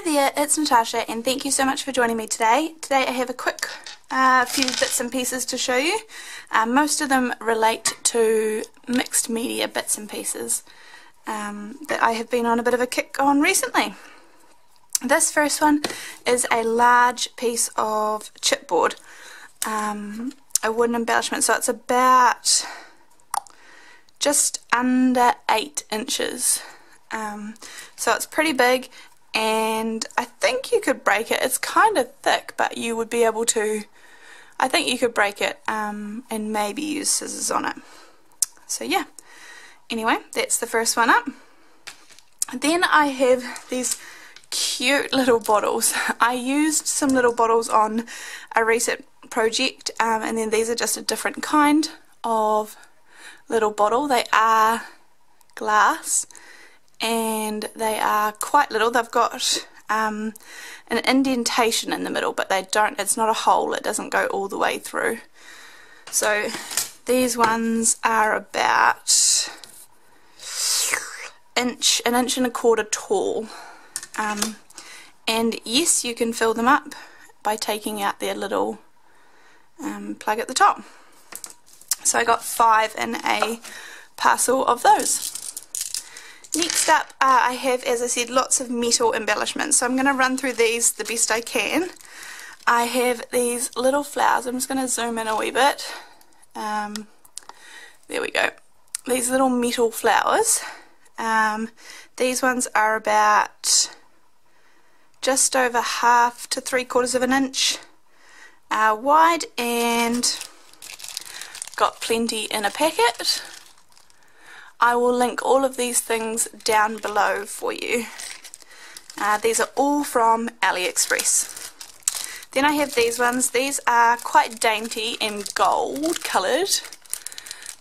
Hi there, it's Natasha and thank you so much for joining me today. Today I have a quick few bits and pieces to show you. Most of them relate to mixed media bits and pieces that I have been on a bit of a kick on recently. This first one is a large piece of chipboard, a wooden embellishment, so it's about just under 8 inches. So it's pretty big, and I think you could break it. It's kind of thick, but you would be able to, I think you could break it and maybe use scissors on it. So yeah, anyway, that's the first one up. Then I have these cute little bottles. I used some little bottles on a recent project, and then these are just a different kind of little bottle. They are glass and they are quite little. They've got an indentation in the middle, but they don't, it's not a hole, it doesn't go all the way through. So these ones are about an inch and a quarter tall, and yes, you can fill them up by taking out their little plug at the top. So I got 5 in a parcel of those. Next up, I have, as I said, lots of metal embellishments, so I'm going to run through these the best I can. I have these little flowers. I'm just going to zoom in a wee bit. There we go. These little metal flowers. These ones are about just over 1/2 to 3/4 of an inch wide, and got plenty in a packet. I will link all of these things down below for you. These are all from Aliexpress. Then I have these ones. These are quite dainty and gold coloured.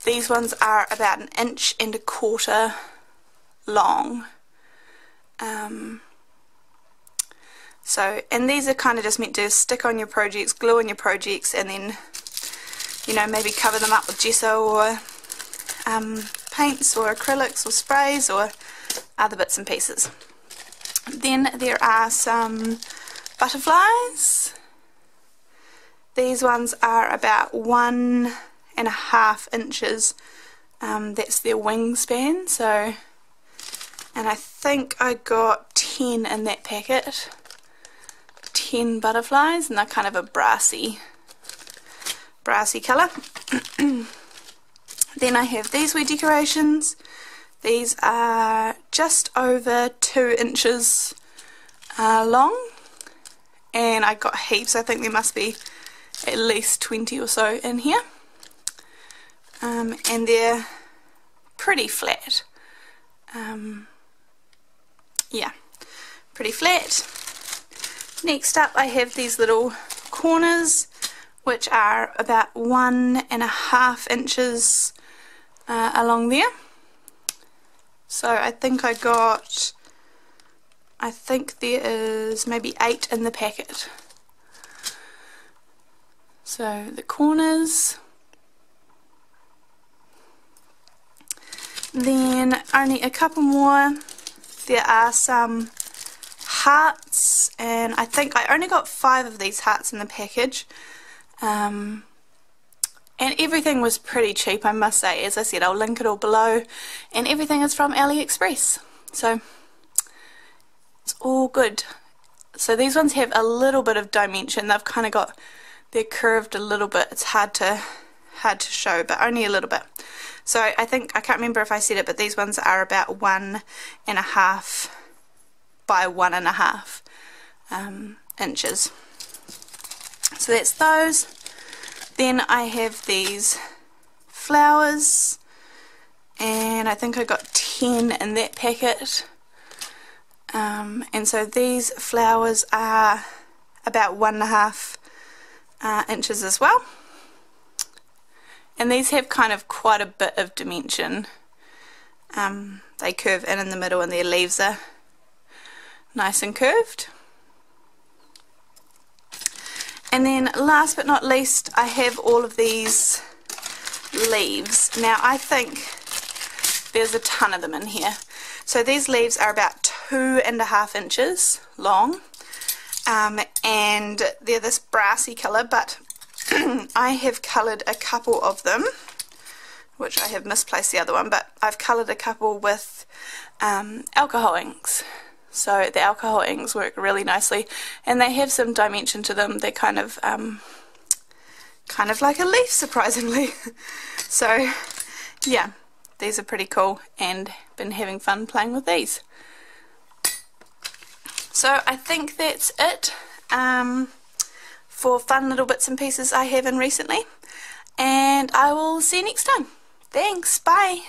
These ones are about 1 1/4 inches long. And these are kind of just meant to stick on your projects, glue on your projects, and then, you know, maybe cover them up with gesso or paints or acrylics or sprays or other bits and pieces. Then there are some butterflies. These ones are about 1.5 inches. That's their wingspan. So, and I think I got 10 in that packet. 10 butterflies, and they're kind of a brassy colour. Then I have these wee decorations. These are just over 2 inches long, and I got heaps. I think there must be at least 20 or so in here, and they're pretty flat. Yeah, pretty flat. Next up I have these little corners, which are about 1.5 inches along there. So I think there is maybe 8 in the packet. So the corners. Then only a couple more. There are some hearts, and I think I only got 5 of these hearts in the package. And everything was pretty cheap, I must say. As I said, I'll link it all below, and everything is from Aliexpress, so it's all good. So these ones have a little bit of dimension. They've kind of got, they're curved a little bit. It's hard to show, but only a little bit. So I think, I can't remember if I said it, but these ones are about 1.5 by 1.5 inches. So that's those. Then I have these flowers, and I think I got 10 in that packet. And so these flowers are about 1.5 inches as well. And these have kind of quite a bit of dimension. They curve in the middle, and their leaves are nice and curved. And then last but not least, I have all of these leaves. Now I think there's a ton of them in here. So these leaves are about 2.5 inches long, and they're this brassy colour, but I have coloured a couple of them, which I have misplaced the other one, but I've coloured a couple with alcohol inks. So the alcohol inks work really nicely, and they have some dimension to them. They're kind of like a leaf, surprisingly. So yeah, these are pretty cool, and been having fun playing with these. So I think that's it for fun little bits and pieces I have in recently, and I will see you next time. Thanks, bye!